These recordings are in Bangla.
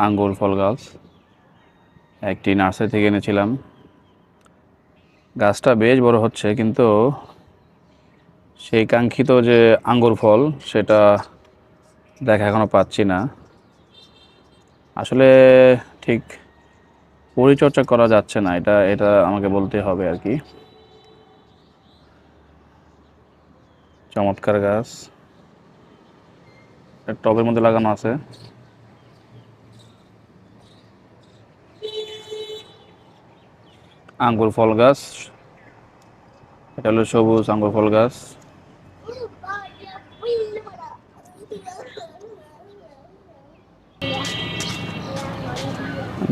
আঙ্গুর ফল গাছ, একটি নার্সারি থেকে এনেছিলাম। গাছটা বেশ বড় হচ্ছে, কিন্তু সেই কাঙ্ক্ষিত যে আঙ্গুর ফল সেটা দেখা এখনো পাচ্ছি না। আসলে ঠিক পরিচর্যা করা যাচ্ছে না, এটা এটা আমাকে বলতে হবে আর কি। চমৎকার গাছ, টবের মধ্যে লাগানো আছে। আঙ্গুর ফল গাছ, এটা হলো সবুজ আঙ্গুর ফল গাছ।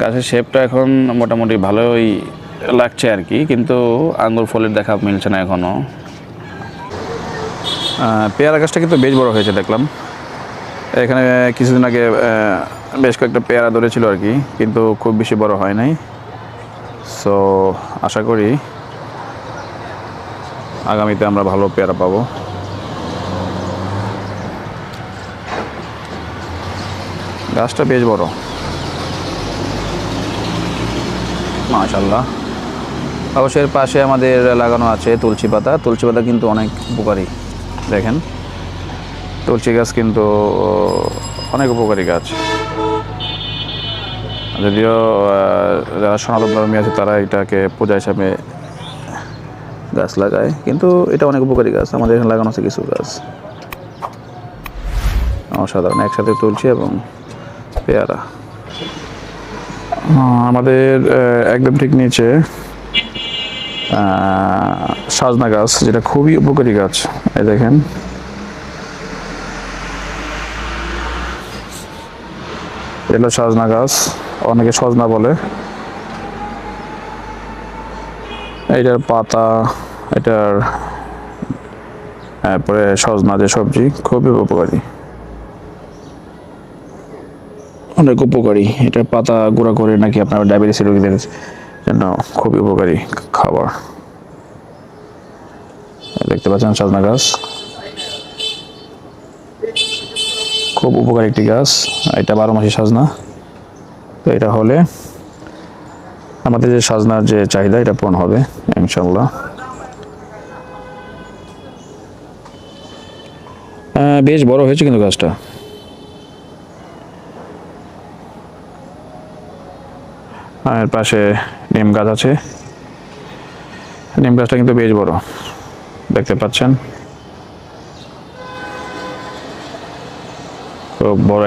গাছের শেপটা এখন মোটামুটি ভালোই লাগছে আর কি, কিন্তু আঙ্গুর ফলের দেখা মিলছে না এখনো। পেয়ারা গাছটা কিন্তু বেশ বড় হয়েছে দেখলাম। এখানে কিছুদিন আগে বেশ কয়েকটা পেয়ারা ধরেছিল আর কি, কিন্তু খুব বেশি বড় হয় নাই। সো আশা করি আগামীতে আমরা ভালো পেয়ারা পাবো। গাছটা বেশ বড়, মাশাআল্লাহ। অবশ্যই এর পাশে আমাদের লাগানো আছে তুলসী পাতা। তুলসী পাতা কিন্তু অনেক উপকারী, দেখেন তুলসী গাছ কিন্তু অনেক উপকারী গাছ। যদিও যারা সনাতন ধর্মী আছে তারা এটাকে পূজা হিসাবে গাছ লাগায়, কিন্তু এটা অনেক উপকারী গাছ। আমাদের এখানে লাগানো আছে কিছু গাছ, অসাধারণ। একসাথে তুলসী এবং পেয়ারা। আমাদের একদম ঠিক নিচে সজনা গাছ, যেটা খুবই উপকারী গাছ। এই দেখেন, এটা সজনা গাছ, অনেকে সজনা বলে। এটার পাতা, এটার পরে সজনা যে সবজি, খুবই উপকারী, অনেক উপকারী। এটার পাতা গুঁড়া করে নাকি আপনার ডায়াবেটিস রোগীদের জন্য খুবই উপকারী খাবার। দেখতে পাচ্ছেন সজনা গাছ, খুব উপকারী একটি গাছ। এটা 12 মাসি সজনা। তো এটা হলে আমাদের যে সজনার যে চাহিদা, এটা পূরণ হবে ইনশাল্লাহ। বেশ বড় হয়েছে কিন্তু গাছটা। এর পাশে নিম গাছ আছে। নিম গাছটা কিন্তু বেশ বড়, দেখতে পাচ্ছেন, খুব বড়।